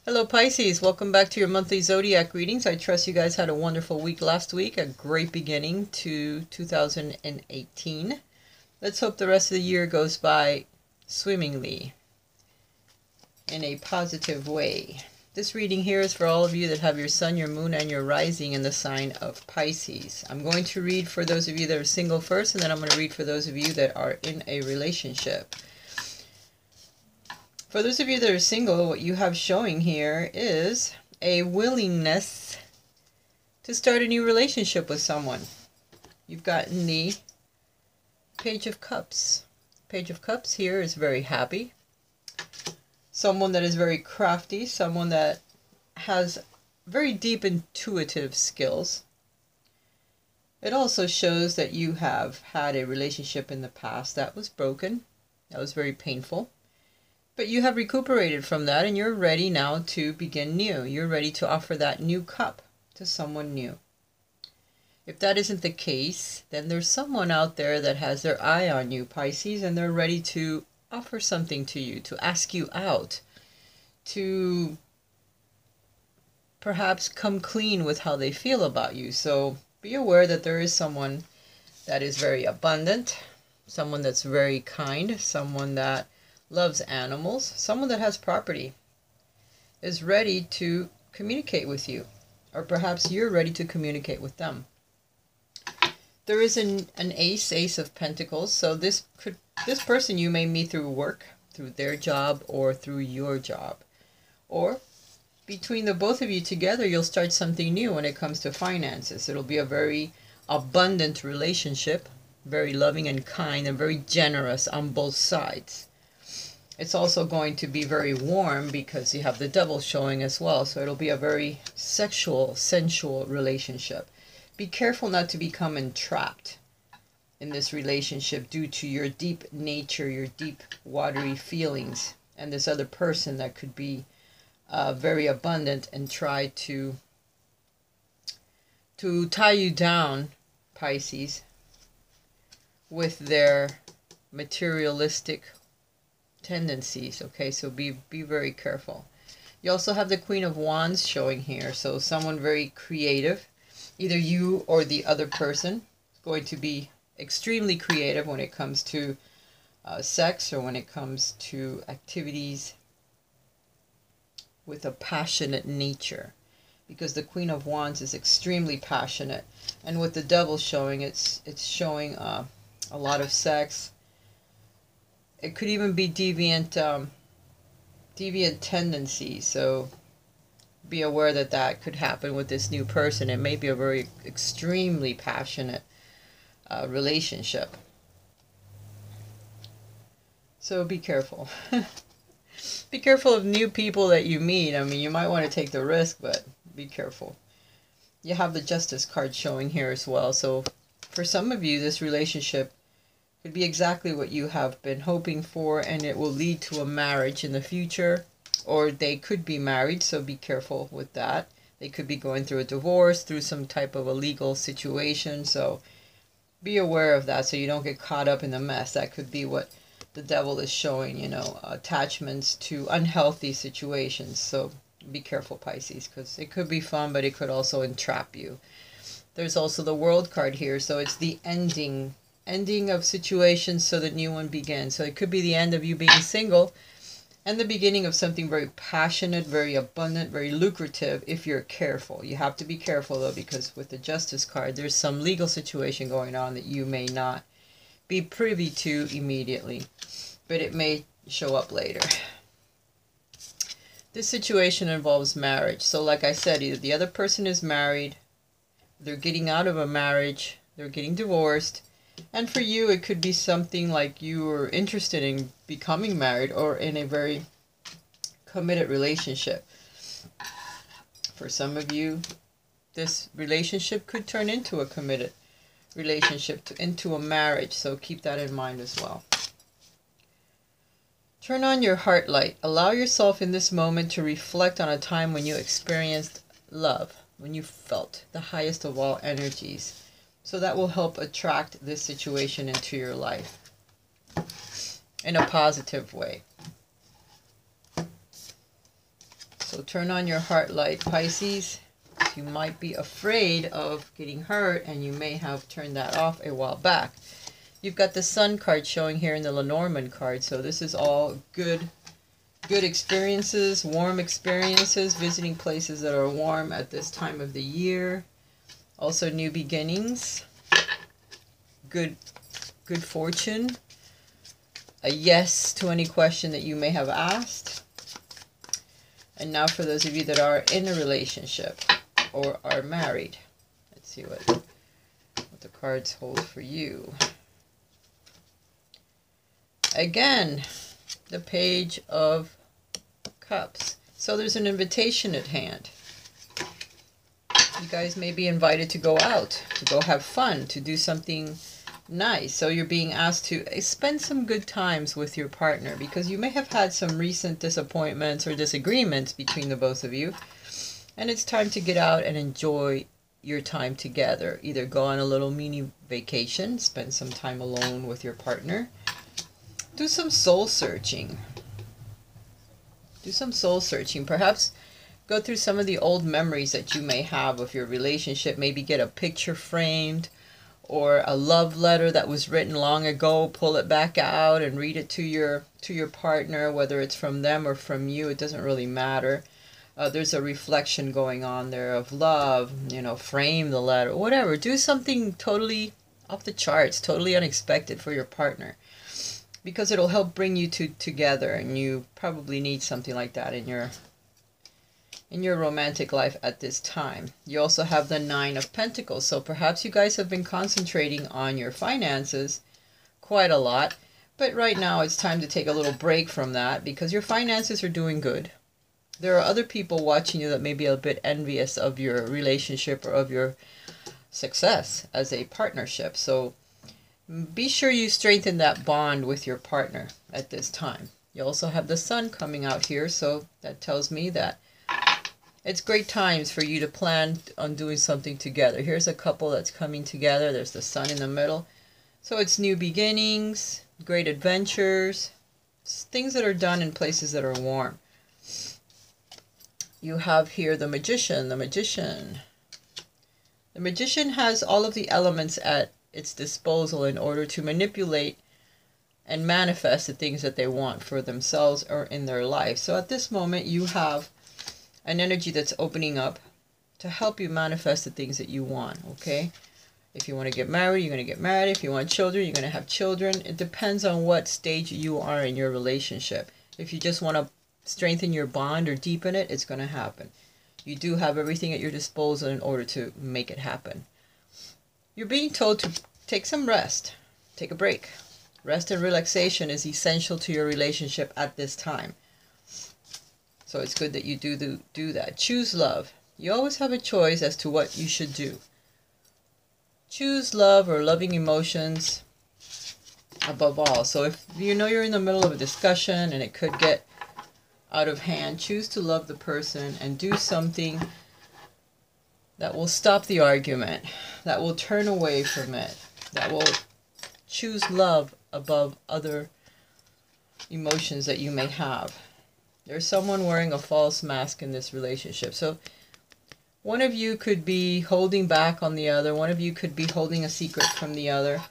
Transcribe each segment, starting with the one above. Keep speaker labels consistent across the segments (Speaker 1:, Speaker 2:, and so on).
Speaker 1: Hello Pisces, welcome back to your monthly zodiac readings. I trust you guys had a wonderful week last week, a great beginning to 2018. Let's hope the rest of the year goes by swimmingly in a positive way. This reading here is for all of you that have your sun, your moon, and your rising in the sign of Pisces. I'm going to read for those of you that are single first, and then I'm going to read for those of you that are in a relationship. For those of you that are single, what you have showing here is a willingness to start a new relationship with someone. You've gotten the Page of Cups. Page of Cups here is very happy. Someone that is very crafty, someone that has very deep intuitive skills. It also shows that you have had a relationship in the past that was broken, that was very painful. But you have recuperated from that and you're ready now to begin new. You're ready to offer that new cup to someone new. If that isn't the case, then there's someone out there that has their eye on you, Pisces, and they're ready to offer something to you, to ask you out, to perhaps come clean with how they feel about you. So be aware that there is someone that is very abundant, someone that's very kind, someone that loves animals, someone that has property, is ready to communicate with you, or perhaps you're ready to communicate with them. There is an ace of pentacles, so this person you may meet through work, through their job, or through your job. Or between the both of you together, you'll start something new when it comes to finances. It'll be a very abundant relationship, very loving and kind, and very generous on both sides. It's also going to be very warm because you have the devil showing as well. So it'll be a very sexual, sensual relationship. Be careful not to become entrapped in this relationship due to your deep nature, your deep watery feelings, and this other person that could be very abundant and try to tie you down, Pisces, with their materialistic tendencies. Okay, so be very careful. You also have the Queen of Wands showing here, so someone very creative. Either you or the other person is going to be extremely creative when it comes to sex, or when it comes to activities with a passionate nature, because the Queen of Wands is extremely passionate, and with the devil showing, it's showing a lot of sex. It could even be deviant tendencies, so be aware that that could happen with this new person. It may be a very extremely passionate relationship. So be careful. Be careful of new people that you meet. I mean, you might want to take the risk, but be careful. You have the Justice card showing here as well. So for some of you, this relationship could be exactly what you have been hoping for, and it will lead to a marriage in the future, or they could be married, so be careful with that. They could be going through a divorce, through some type of a legal situation, so be aware of that so you don't get caught up in the mess. That could be what the devil is showing, you know, attachments to unhealthy situations. So be careful, Pisces, because it could be fun, but it could also entrap you. There's also the World card here, so it's the ending of situations so the new one begins. So it could be the end of you being single and the beginning of something very passionate, very abundant, very lucrative if you're careful. You have to be careful though, because with the Justice card, there's some legal situation going on that you may not be privy to immediately, but it may show up later. This situation involves marriage. So like I said, either the other person is married, they're getting out of a marriage, they're getting divorced, and for you, it could be something like you are interested in becoming married or in a very committed relationship. For some of you, this relationship could turn into a committed relationship, into a marriage. So keep that in mind as well. Turn on your heart light. Allow yourself in this moment to reflect on a time when you experienced love, when you felt the highest of all energies. So that will help attract this situation into your life in a positive way. So turn on your heart light, Pisces. You might be afraid of getting hurt, and you may have turned that off a while back. You've got the Sun card showing here in the Lenormand card. So this is all good experiences, warm experiences, visiting places that are warm at this time of the year. Also new beginnings, good fortune, a yes to any question that you may have asked. And now for those of you that are in a relationship or are married, let's see what the cards hold for you. Again, the Page of Cups. So there's an invitation at hand. You guys may be invited to go out, to go have fun, to do something nice. So you're being asked to spend some good times with your partner, because you may have had some recent disappointments or disagreements between the both of you. And it's time to get out and enjoy your time together. Either go on a little mini vacation, spend some time alone with your partner. Do some soul searching. Do some soul searching. Perhaps go through some of the old memories that you may have of your relationship. Maybe get a picture framed or a love letter that was written long ago. Pull it back out and read it to your partner, whether it's from them or from you. It doesn't really matter. There's a reflection going on there of love. You know, frame the letter, whatever. Do something totally off the charts, totally unexpected for your partner, because it'll help bring you two together, and you probably need something like that in your romantic life at this time. You also have the Nine of Pentacles, so perhaps you guys have been concentrating on your finances quite a lot, but right now it's time to take a little break from that, because your finances are doing good. There are other people watching you that may be a bit envious of your relationship or of your success as a partnership, so be sure you strengthen that bond with your partner at this time. You also have the Sun coming out here, so that tells me that it's great times for you to plan on doing something together. Here's a couple that's coming together. There's the Sun in the middle. So it's new beginnings, great adventures, things that are done in places that are warm. You have here the Magician. The Magician has all of the elements at its disposal in order to manipulate and manifest the things that they want for themselves or in their life. So at this moment, you have an energy that's opening up to help you manifest the things that you want, okay? If you want to get married, you're going to get married. If you want children, you're going to have children. It depends on what stage you are in your relationship. If you just want to strengthen your bond or deepen it, it's going to happen. You do have everything at your disposal in order to make it happen. You're being told to take some rest. Take a break. Rest and relaxation is essential to your relationship at this time. So it's good that you do that. Choose love. You always have a choice as to what you should do. Choose love or loving emotions above all. So if you know you're in the middle of a discussion and it could get out of hand, choose to love the person and do something that will stop the argument, that will turn away from it, that will choose love above other emotions that you may have. There's someone wearing a false mask in this relationship. So one of you could be holding back on the other. One of you could be holding a secret from the other.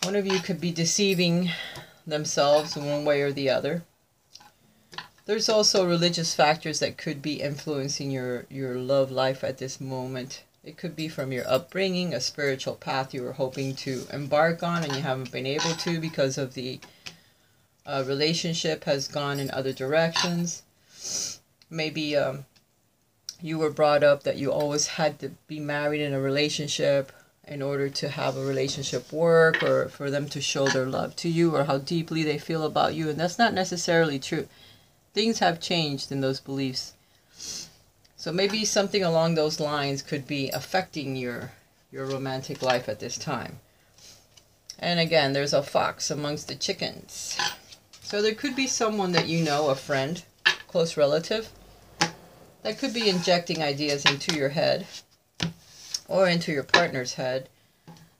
Speaker 1: One of you could be deceiving themselves in one way or the other. There's also religious factors that could be influencing your love life at this moment. It could be from your upbringing, a spiritual path you were hoping to embark on and you haven't been able to because of the relationship has gone in other directions. Maybe you were brought up that you always had to be married in a relationship in order to have a relationship work, or for them to show their love to you or how deeply they feel about you. And that's not necessarily true. Things have changed in those beliefs. So maybe something along those lines could be affecting your romantic life at this time. And again, there's a fox amongst the chickens. So there could be someone that you know, a friend, close relative, that could be injecting ideas into your head or into your partner's head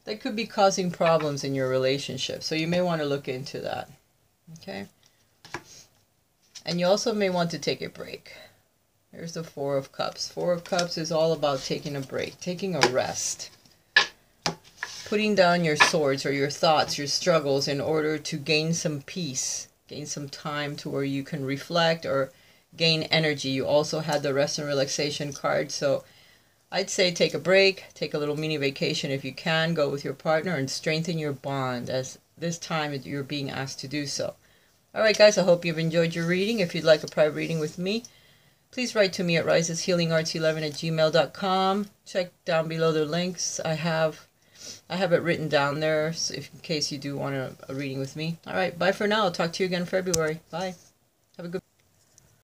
Speaker 1: that could be causing problems in your relationship. So you may want to look into that. Okay? And you also may want to take a break. Here's the Four of Cups. Four of Cups is all about taking a break, taking a rest. Putting down your swords or your thoughts, your struggles in order to gain some peace, gain some time to where you can reflect or gain energy. You also had the rest and relaxation card, so I'd say take a break, take a little mini vacation if you can, go with your partner and strengthen your bond as this time you're being asked to do so. Alright guys, I hope you've enjoyed your reading. If you'd like a private reading with me, please write to me at raisashealingarts11@gmail.com. Check down below the links. I have it written down there so in case you do want a reading with me. Alright, bye for now. I'll talk to you again in February. Bye.